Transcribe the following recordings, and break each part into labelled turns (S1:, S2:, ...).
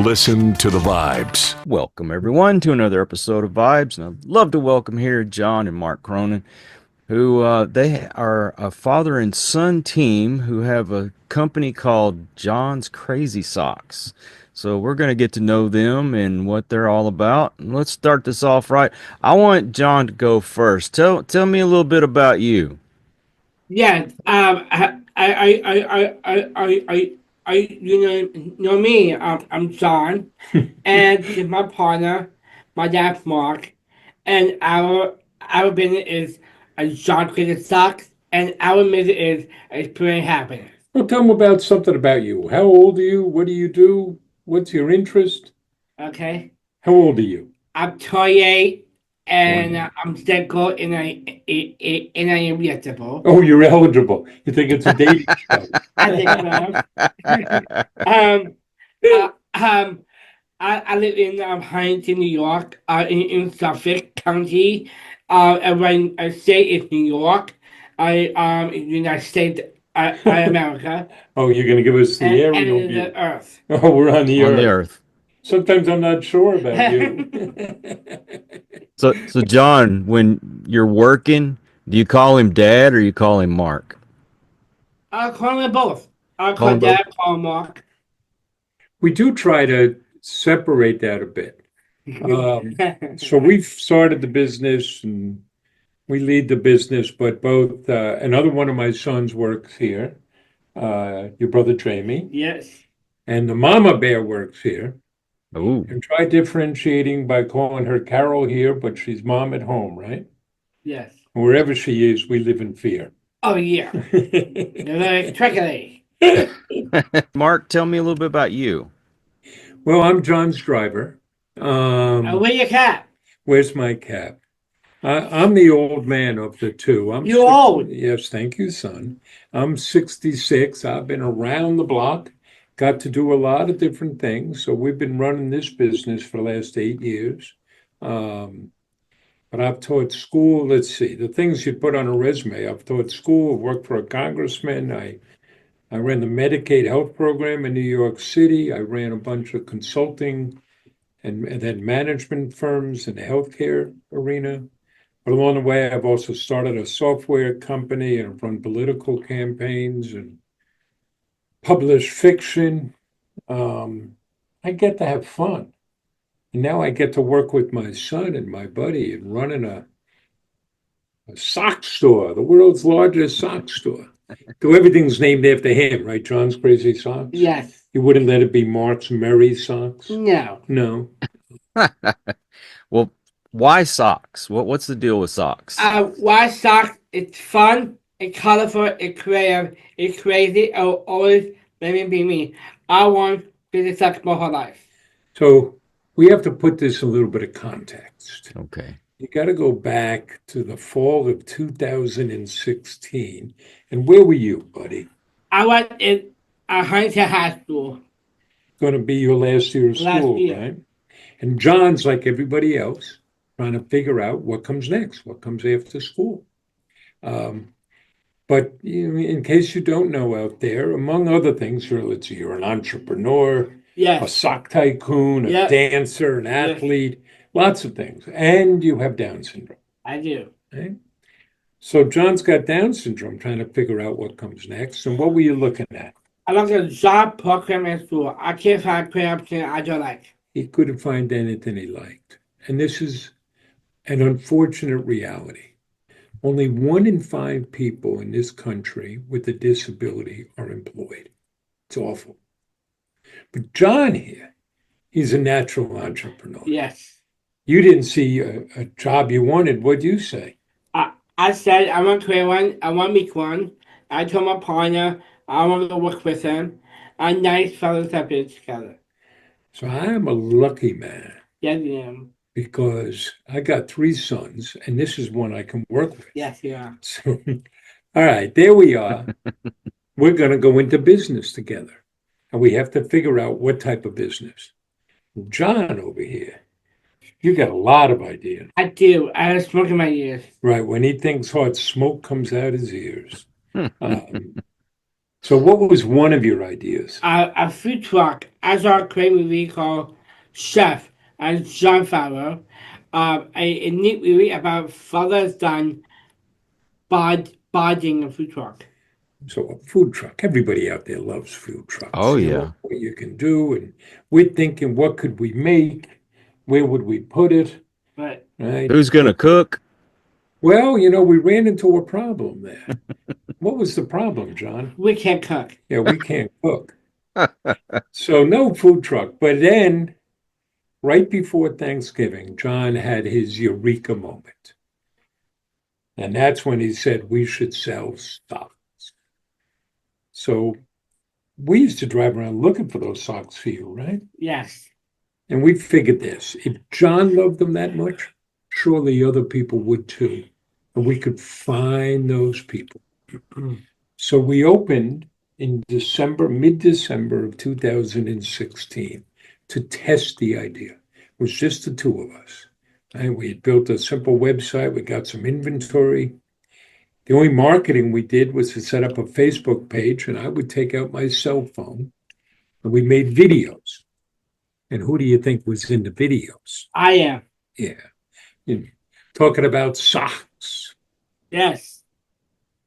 S1: Listen to the vibes.
S2: Welcome, everyone, to another episode of Vibes. And I'd love to welcome here John and Mark Cronin, who they are a father and son team who have a company called John's Crazy Socks. So we're going to get to know them and what they're all about. And let's start this off right. I want John to go first. Tell me a little bit about you.
S3: Yeah, you know me. I'm John, and this is my partner, my dad's Mark, and our business is a John Creative Socks, and our mission is experience happiness.
S4: Well, tell them about something about you. How old are you? What do you do? What's your interest?
S3: Okay,
S4: How old are you?
S3: I'm 28, and
S4: 28.
S3: I'm single in a injectable.
S4: Oh, you're eligible. You think it's a dating show?
S3: I think so. um, uh, um, I live in Huntington, New York, in Suffolk County. And I state is New York. In the United States, America,
S4: Oh, you're going to give us the
S3: and
S4: aerial
S3: in
S4: view.
S3: the Earth.
S4: Oh, we're on the
S2: On the
S4: earth.
S2: earth.
S4: Sometimes I'm not sure about you.
S2: So John, when you're working, do you call him Dad or you call him Mark?
S3: I'll call them both. I'll
S2: Call
S3: call
S2: him both.
S3: Dad, call Mark.
S4: We do try to separate that a bit. So we've started the business and we lead the business, but both another one of my sons works here, your brother Jamie,
S3: Yes.
S4: and the mama bear works here.
S2: Ooh.
S4: And try differentiating by calling her Carol here, but she's mom at home, right?
S3: Yes.
S4: Wherever she is, we live in fear.
S3: Oh yeah. You're very tricky.
S2: Mark, tell me a little bit about you.
S4: Well, I'm John's driver.
S3: Where your cat?
S4: Where's my cap? I'm the old man of the two.
S3: You're old.
S4: Yes, thank you, son. I'm 66. I've been around the block, got to do a lot of different things. So we've been running this business for the last 8 years. But I've taught school. Let's see, the things you put on a resume. I've taught school, worked for a congressman. I ran the Medicaid health program in New York City. I ran a bunch of consulting and then management firms in the healthcare arena. But along the way, I've also started a software company and I've run political campaigns and published fiction. I get to have fun. And now I get to work with my son and my buddy and running a sock store, the world's largest sock store. So everything's named after him, right? John's Crazy Socks?
S3: Yes.
S4: You wouldn't let it be Mark's Merry Socks?
S3: No.
S4: No.
S2: Well, why socks? What's the deal with socks?
S3: Why socks? It's fun, it's colorful, it's creative, it's crazy. It'll always let me be me. I want to socks my whole life.
S4: So we have to put this in a little bit of context.
S2: Okay.
S4: You got to go back to the fall of 2016. And where were you, buddy?
S3: I was in Huntington High School.
S4: Going to be your last year of
S3: Last
S4: school,
S3: year.
S4: right? And John's like everybody else, trying to figure out what comes next, what comes after school. But in case you don't know out there, among other things, you're an entrepreneur, a
S3: Yes.
S4: sock tycoon, a
S3: Yep.
S4: dancer, an
S3: Yes.
S4: athlete, lots of things. And you have Down syndrome,
S3: I do.
S4: right? So John's got Down syndrome, trying to figure out what comes next. And what were you looking at?
S3: I love the job program in school. I can't find crap I don't like.
S4: He couldn't find anything he liked. And this is an unfortunate reality. Only 1 in 5 people in this country with a disability are employed. It's awful. But John here, he's a natural entrepreneur.
S3: Yes.
S4: You didn't see a job you wanted. What'd you say?
S3: I said I want to create one. I want to make one. I told my partner I want to work with him. And nice fellows have been together.
S4: So I am a lucky man
S3: Yes, I am.
S4: because I got 3 sons, and this is one I can work with.
S3: Yes, you are.
S4: So, all right, there we are. We're going to go into business together. And we have to figure out what type of business. John over here, you got a lot of ideas.
S3: I do. I have smoke in my ears.
S4: Right. When he thinks hard, smoke comes out his ears. So what was one of your ideas?
S3: A food truck. I saw a great movie called Chef and John Favreau. A neat movie about father-son boarding a food truck.
S4: So a food truck. Everybody out there loves food trucks.
S2: Oh,
S4: You know,
S2: yeah.
S4: what you can do. And we're thinking, what could we make? Where would we put it?
S3: But
S4: Right?
S2: Who's going to cook?
S4: Well, you know, we ran into a problem there. What was the problem, John?
S3: we can't cook.
S4: Yeah, we can't cook. So no food truck. But then, right before Thanksgiving, John had his eureka moment. And that's when he said we should sell socks. So we used to drive around looking for those socks for you, right?
S3: Yes.
S4: And we figured this. If John loved them that much, surely other people would too. And we could find those people. So we opened in December, mid-December of 2016 to test the idea. It was just the two of us. And we had built a simple website. We got some inventory. The only marketing we did was to set up a Facebook page, and I would take out my cell phone, and we made videos. And who do you think was in the videos?
S3: I am.
S4: Yeah. You know, talking about socks.
S3: Yes.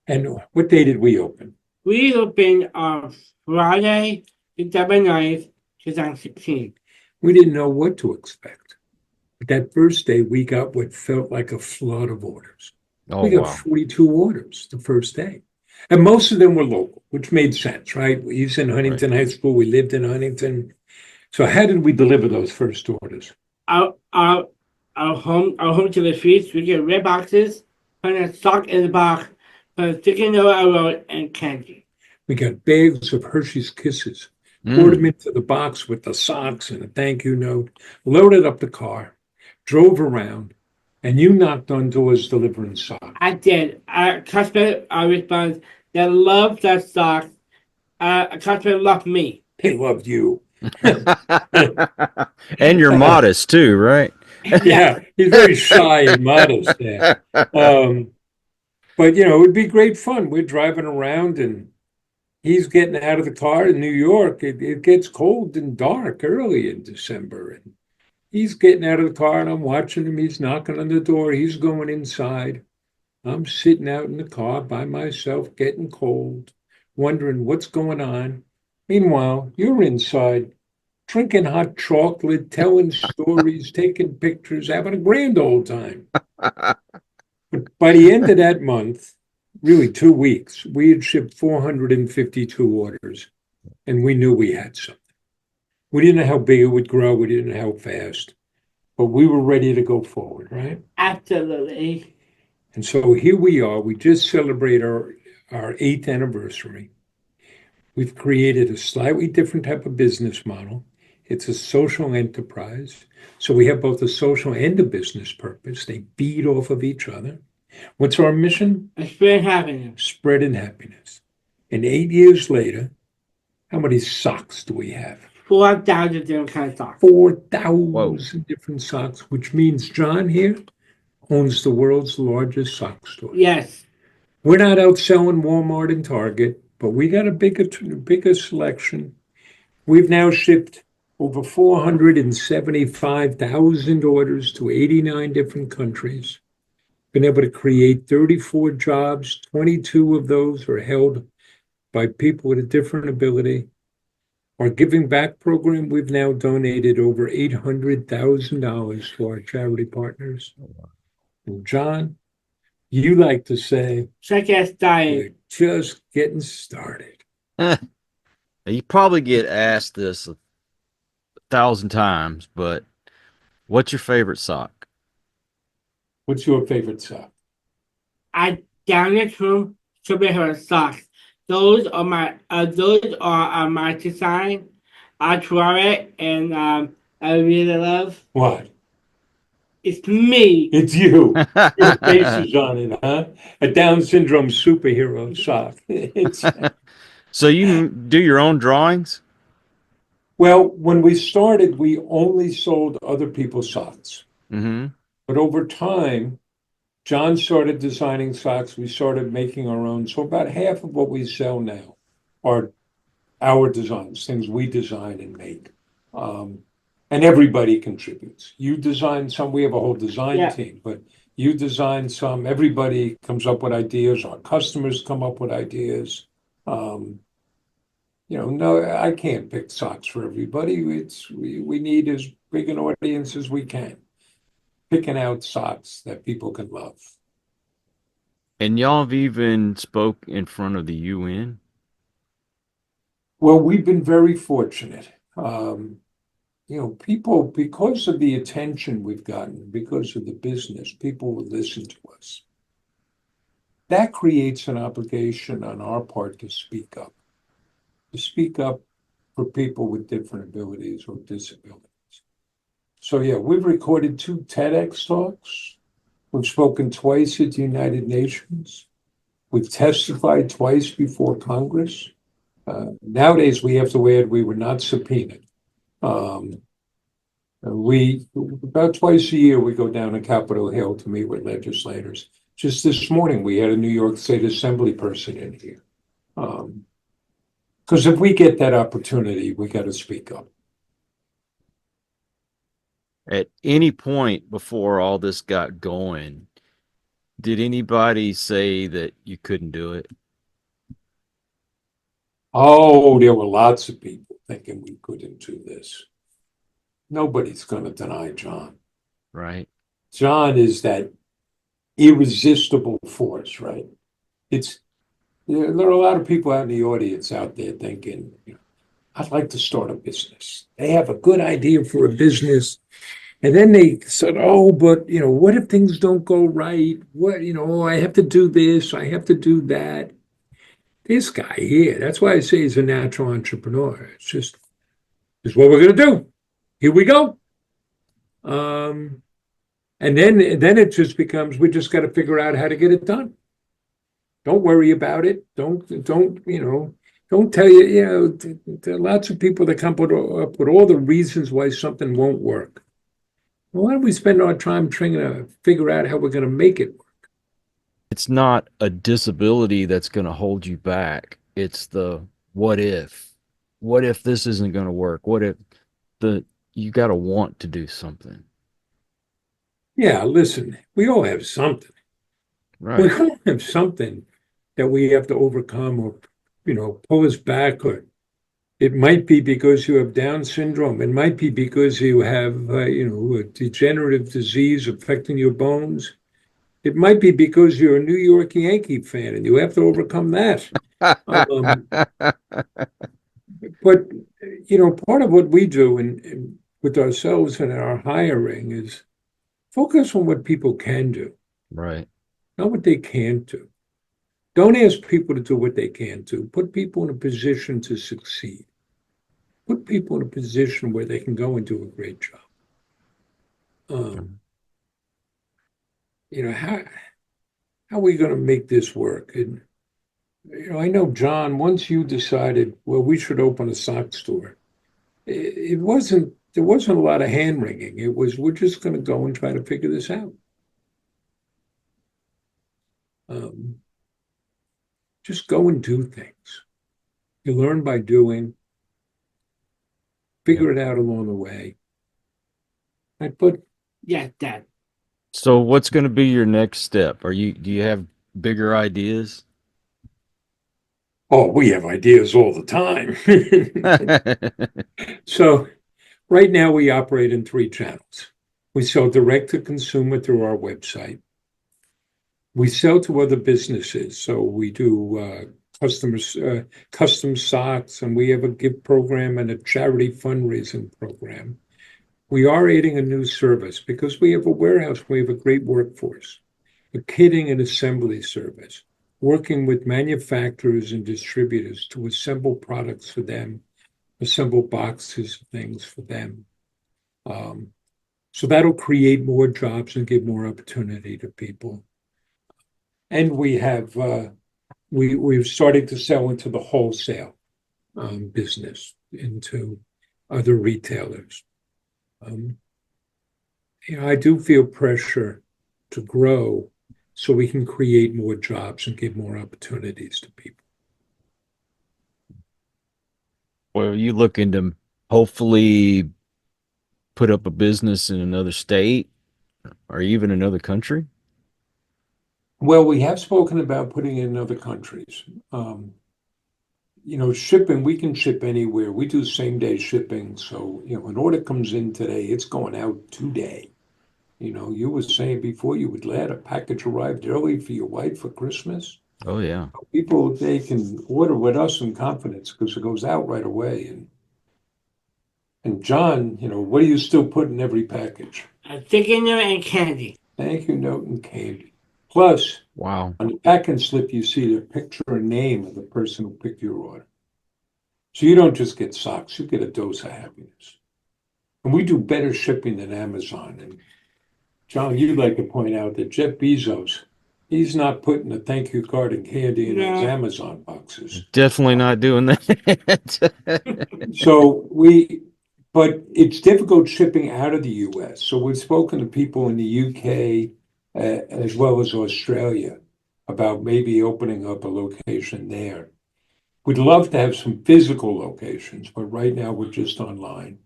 S4: And what day did we open?
S3: We opened on Friday, December 9th, 2016.
S4: We didn't know what to expect. But that first day, we got what felt like a flood of orders.
S2: Oh,
S4: We got
S2: wow.
S4: 42 orders the first day. And most of them were local, which made sense, right? We was in Huntington High School. We lived in Huntington. So how did we deliver those first orders?
S3: Our home to the streets, we get red boxes, put a sock in the box, put a sticky note I wrote, and candy.
S4: We got bags of Hershey's Kisses, poured them into the box with the socks and a thank you note, loaded up the car, drove around, and you knocked on doors delivering socks.
S3: I did. A customer responds, they love that sock. A customer loved me.
S4: They loved you.
S2: And you're modest too, right?
S4: Yeah, he's very shy and modest there. But you know, it would be great fun. We're driving around and he's getting out of the car in New York. It gets cold and dark early in December. And he's getting out of the car and I'm watching him. He's knocking on the door. He's going inside. I'm sitting out in the car by myself, getting cold, wondering what's going on. Meanwhile, you're inside, drinking hot chocolate, telling stories, taking pictures, having a grand old time. But by the end of that month, really 2 weeks, we had shipped 452 orders, and we knew we had something. We didn't know how big it would grow. We didn't know how fast, but we were ready to go forward, right?
S3: Absolutely.
S4: And so here we are. We just celebrate our 8th anniversary. We've created a slightly different type of business model. It's a social enterprise. So we have both a social and a business purpose. They feed off of each other. What's our mission?
S3: Spread happiness.
S4: Spreading happiness. And 8 years later, how many socks do we have?
S3: 4,000 different kinds of socks.
S4: 4,000 different socks, which means John here owns the world's largest sock store.
S3: Yes.
S4: We're not out selling Walmart and Target, but we got a bigger selection. We've now shipped over 475,000 orders to 89 different countries. Been able to create 34 jobs. 22 of those are held by people with a different ability. Our giving back program, we've now donated over $800,000 to our charity partners. And John, you like to say,
S3: Check as diet.
S4: we're just getting started.
S2: You probably get asked this 1,000 times, but what's your favorite sock?
S4: What's your favorite sock?
S3: I down this room superhero socks. Those are my design. I draw it and I really love.
S4: What?
S3: It's me.
S4: It's you. Your face is on it, huh? A Down syndrome superhero sock.
S2: So you do your own drawings?
S4: Well, when we started, we only sold other people's socks.
S2: Mm-hmm.
S4: But over time, John started designing socks. We started making our own. So about half of what we sell now are our designs, things we design and make. And everybody contributes. You design some, we have a whole design team, but you design some, everybody comes up with ideas, our customers come up with ideas. No, I can't pick socks for everybody. We need as big an audience as we can, picking out socks that people can love.
S2: And y'all have even spoke in front of the UN.
S4: Well, we've been very fortunate. People, because of the attention we've gotten, because of the business, people will listen to us. That creates an obligation on our part to speak up for people with different abilities or disabilities. So yeah, we've recorded 2 TEDx talks. We've spoken twice at the United Nations. We've testified twice before Congress. Nowadays, we have to add we were not subpoenaed. We about twice a year we go down to Capitol Hill to meet with legislators. Just this morning, we had a New York State Assembly person in here. Because if we get that opportunity, we got to speak up.
S2: At any point before all this got going, did anybody say that you couldn't do it?
S4: Oh, there were lots of people thinking we couldn't do this. Nobody's going to deny John.
S2: Right.
S4: John is that irresistible force, right? There are a lot of people out in the audience out there thinking, I'd like to start a business. They have a good idea for a business. And then they said, oh, but, what if things don't go right? What, I have to do this, I have to do that. This guy here, that's why I say he's a natural entrepreneur. It's just, this is what we're going to do. Here we go. And then it just becomes, we just got to figure out how to get it done. Don't worry about it. Don't tell you, there are lots of people that come up with all the reasons why something won't work. Why don't we spend our time trying to figure out how we're going to make it work?
S2: It's not a disability that's going to hold you back. It's the what if. What if this isn't going to work? What if you got to want to do something?
S4: Yeah, listen, we all have something.
S2: Right.
S4: We all have something that we have to overcome or, pull us back. Or it might be because you have Down syndrome. It might be because you have, a degenerative disease affecting your bones. It might be because you're a New York Yankee fan and you have to overcome that. But, part of what we do with ourselves and our hiring is focus on what people can do.
S2: Right.
S4: Not what they can't do. Don't ask people to do what they can't do. Put people in a position to succeed. Put people in a position where they can go and do a great job. How are we going to make this work? And, I know, John, once you decided, well, we should open a sock store, there wasn't a lot of hand wringing. It was, we're just going to go and try to figure this out. Just go and do things. You learn by doing, figure it out along the way.
S3: Yes, Dad.
S2: So what's going to be your next step? Do you have bigger ideas?
S4: Oh, we have ideas all the time. So right now we operate in 3 channels. We sell direct to consumer through our website. We sell to other businesses. So we do custom socks, and we have a gift program and a charity fundraising program. We are adding a new service because we have a warehouse. We have a great workforce, a kitting and assembly service, working with manufacturers and distributors to assemble products for them, assemble boxes of things for them. So that'll create more jobs and give more opportunity to people. And we have we've started to sell into the wholesale business, into other retailers. I do feel pressure to grow so we can create more jobs and give more opportunities to people.
S2: Well, you looking to hopefully put up a business in another state or even another country?
S4: Well, we have spoken about putting in other countries. Shipping, we can ship anywhere. We do same day shipping. So, an order comes in today, it's going out today. You were saying before you were glad a package arrived early for your wife for Christmas.
S2: Oh yeah.
S4: People, they can order with us in confidence because it goes out right away. And John, what do you still put in every package?
S3: A chicken note and candy.
S4: Thank you note and candy. Plus,
S2: Wow.
S4: on the packing slip, you see the picture and name of the person who picked your order. So you don't just get socks, you get a dose of happiness. And we do better shipping than Amazon. And John, you'd like to point out that Jeff Bezos, he's not putting a thank you card and candy in his
S3: No.
S4: Amazon boxes.
S2: Definitely not doing that.
S4: But it's difficult shipping out of the US. So we've spoken to people in the UK as well as Australia about maybe opening up a location there. We'd love to have some physical locations, but right now we're just online.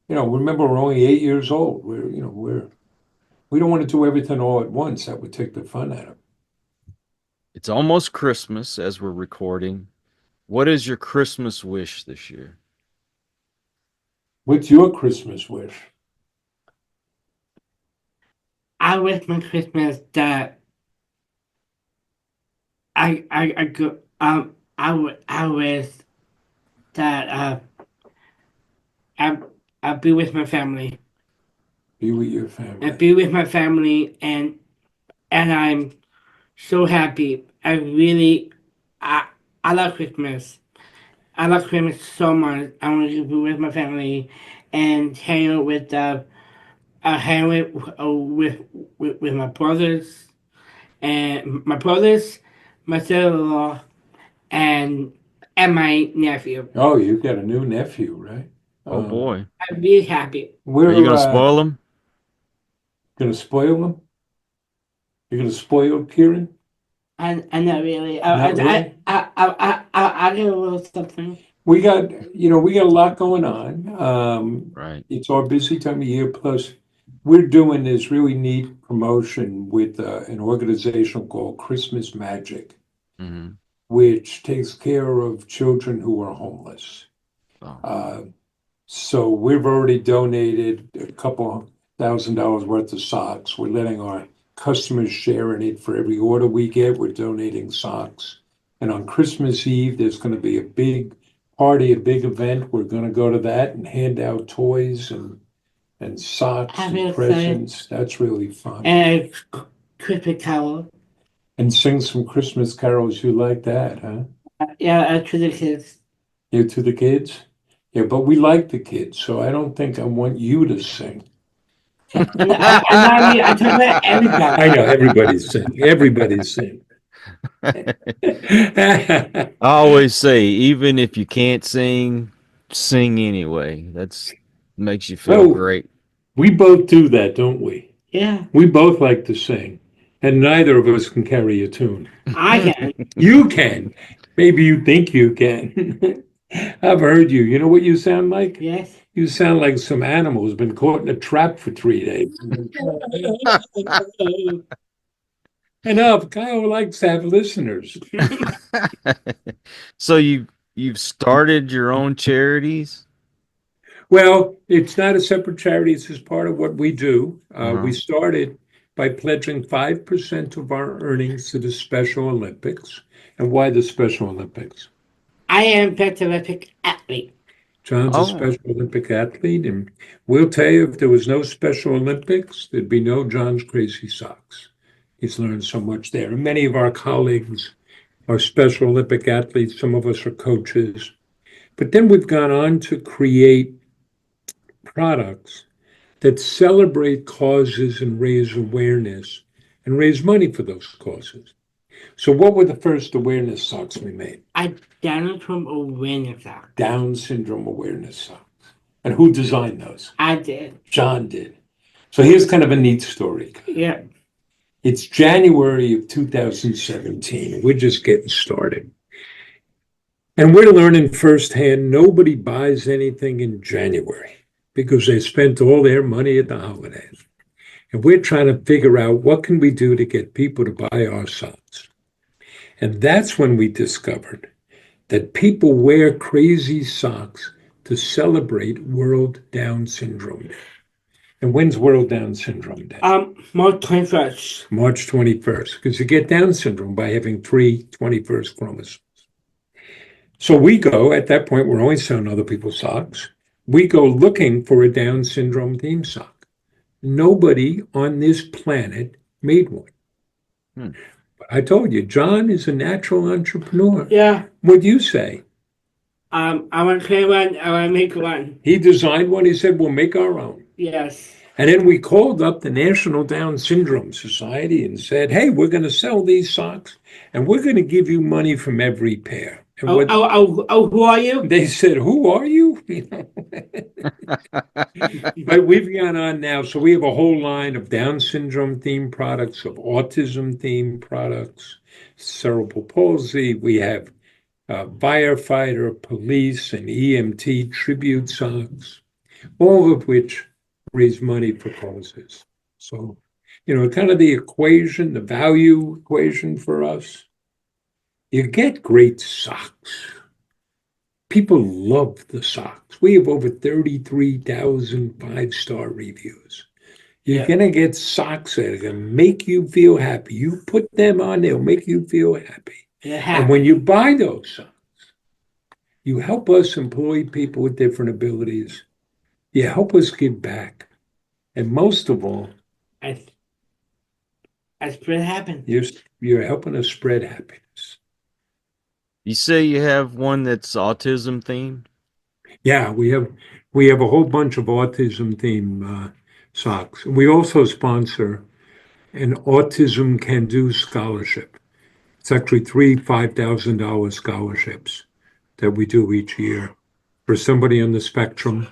S4: Remember we're only 8 years old. We don't want to do everything all at once. That would take the fun out of it.
S2: It's almost Christmas as we're recording. What is your Christmas wish this year?
S4: What's your Christmas wish?
S3: I wish my Christmas that I go I wish that I be with my family.
S4: Be with your
S3: I
S4: family.
S3: be with my family and I'm so happy. I love Christmas. I love Christmas so much. I want to be with my family and hang out with hang with my brothers and my sister-in-law, and my nephew.
S4: Oh, you've got a new nephew, right?
S2: Oh boy.
S3: I'm really happy.
S2: Are you going to spoil them?
S4: Gonna spoil them? You're gonna spoil Kieran?
S3: And not really.
S4: Not really?
S3: I get a little something.
S4: We got a lot going on.
S2: Right.
S4: It's our busy time of year. Plus, we're doing this really neat promotion with an organization called Christmas Magic,
S2: Mm-hmm.
S4: which takes care of children who are homeless.
S2: Oh.
S4: So we've already donated a couple $1,000 worth of socks. We're letting our customers share in it. For every order we get, we're donating socks. And on Christmas Eve, there's going to be a big party, a big event. We're going to go to that and hand out toys and socks
S3: I'm
S4: and
S3: excited.
S4: presents. That's really fun.
S3: And Christmas carol.
S4: And sing some Christmas carols. You like that, huh?
S3: Yeah, to the kids.
S4: You to the kids? Yeah, but we like the kids, so I don't think I want you to sing.
S3: And I mean, I talk about everybody.
S4: I know everybody's sing. Everybody's sing.
S2: I always say, even if you can't sing, sing anyway. That's makes you feel
S4: Oh.
S2: great.
S4: We both do that, don't we?
S3: Yeah,
S4: We both like to sing, and neither of us can carry a tune.
S3: I can.
S4: You can. Maybe you think you can. I've heard you. You know what you sound like?
S3: Yes.
S4: You sound like some animal who's been caught in a trap for 3 days. Enough. Kyle likes to have listeners.
S2: So you've started your own charities?
S4: Well, it's not a separate charity. It's just part of what we do.
S2: Uh-huh.
S4: We started by pledging 5% of our earnings to the Special Olympics. And why the Special Olympics?
S3: I am Special Olympic athlete.
S4: John's
S2: Oh.
S4: a Special Olympic athlete, and we'll tell you, if there was no Special Olympics, there'd be no John's Crazy Socks. He's learned so much there. And many of our colleagues are Special Olympic athletes. Some of us are coaches. But then we've gone on to create products that celebrate causes and raise awareness and raise money for those causes. So what were the first awareness socks we made?
S3: Down from awareness socks.
S4: Down syndrome awareness socks. And who designed those?
S3: I did.
S4: John did. So here's kind of a neat story.
S3: Yeah.
S4: It's January of 2017. We're just getting started. And we're learning firsthand, nobody buys anything in January because they spent all their money at the holidays. And we're trying to figure out what can we do to get people to buy our socks. And that's when we discovered that people wear crazy socks to celebrate World Down Syndrome Day. And when's World Down Syndrome Day?
S3: March 21st.
S4: March 21st, because you get Down syndrome by having three 21st chromosomes. So we go, at that point, we're only selling other people's socks. We go looking for a Down syndrome theme sock. Nobody on this planet made one. But I told you, John is a natural entrepreneur.
S3: Yeah.
S4: What'd you say?
S3: I want to create one. I want to make one.
S4: He designed one. He said, we'll make our own.
S3: Yes.
S4: And then we called up the National Down Syndrome Society and said, hey, we're going to sell these socks and we're going to give you money from every pair. And
S3: who are you?
S4: they said, who are you? But we've gone on now. So we have a whole line of Down syndrome themed products, of autism themed products, cerebral palsy. We have firefighter, police, and EMT tribute socks, all of which raise money for causes. So, kind of the equation, the value equation for us, you get great socks. People love the socks. We have over 33,000 five-star reviews. You're going to get socks that are going to make you feel happy. You put them on, they'll make you feel happy.
S3: Yeah.
S4: And when you buy those socks, you help us employ people with different abilities. You help us give back. And most of all,
S3: I spread happiness.
S4: You're helping us spread happiness.
S2: You say you have one that's autism themed?
S4: Yeah, we have a whole bunch of autism themed socks. We also sponsor an Autism Can Do scholarship. It's actually three $5,000 scholarships that we do each year for somebody on the spectrum.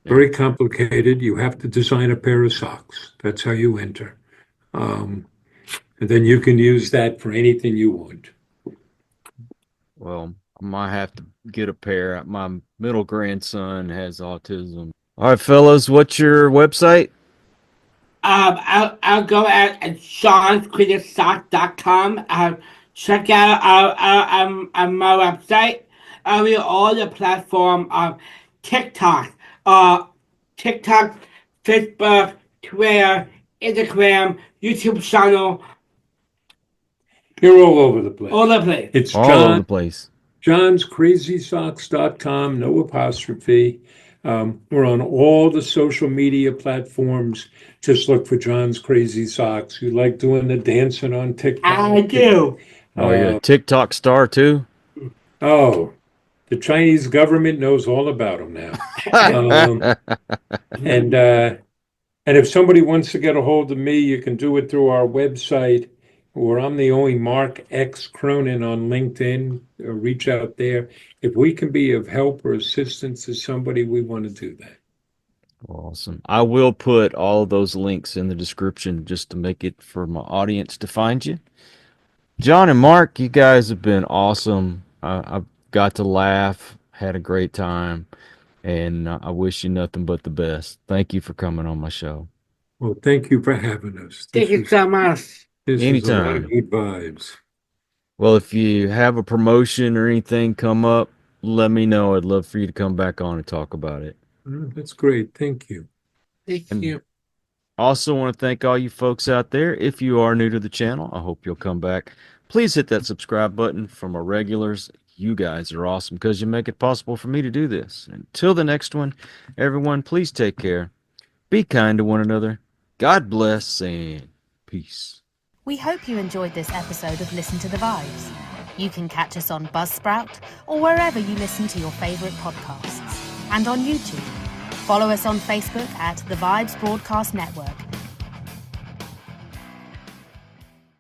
S4: Very complicated. You have to design a pair of socks. That's how you enter. And then you can use that for anything you want.
S2: Well, I might have to get a pair. My middle grandson has autism. All right, fellas, what's your website?
S3: I'll go at johnscreatorsock.com. Check out my website. We are all the platform of TikTok, Facebook, Twitter, Instagram, YouTube channel.
S4: You're all over the place.
S3: All over the place.
S4: It's
S2: All over the place.
S4: johnscrazysocks.com, no apostrophe. We're on all the social media platforms. Just look for John's Crazy Socks. You like doing the dancing on TikTok?
S3: I do.
S2: Oh, you're a TikTok star too?
S4: Oh, the Chinese government knows all about them now. And if somebody wants to get a hold of me, you can do it through our website, or I'm the only Mark X Cronin on LinkedIn. Reach out there. If we can be of help or assistance to somebody, we want to do that.
S2: Awesome. I will put all of those links in the description just to make it for my audience to find you. John and Mark, you guys have been awesome. I've got to laugh, had a great time, and I wish you nothing but the best. Thank you for coming on my show.
S4: Well, thank you for having us.
S3: Thank you so much.
S4: This
S2: Anytime.
S4: is a lot of good vibes.
S2: Well, if you have a promotion or anything come up, let me know. I'd love for you to come back on and talk about it.
S4: That's great. Thank you.
S3: Thank
S2: And
S3: you.
S2: Also want to thank all you folks out there. If you are new to the channel, I hope you'll come back. Please hit that subscribe button. For my regulars, you guys are awesome because you make it possible for me to do this. Until the next one, everyone, please take care. Be kind to one another. God bless and peace.
S5: We hope you enjoyed this episode of Listen to the Vibes. You can catch us on Buzzsprout or wherever you listen to your favorite podcasts, and on YouTube. Follow us on Facebook at The Vibes Broadcast Network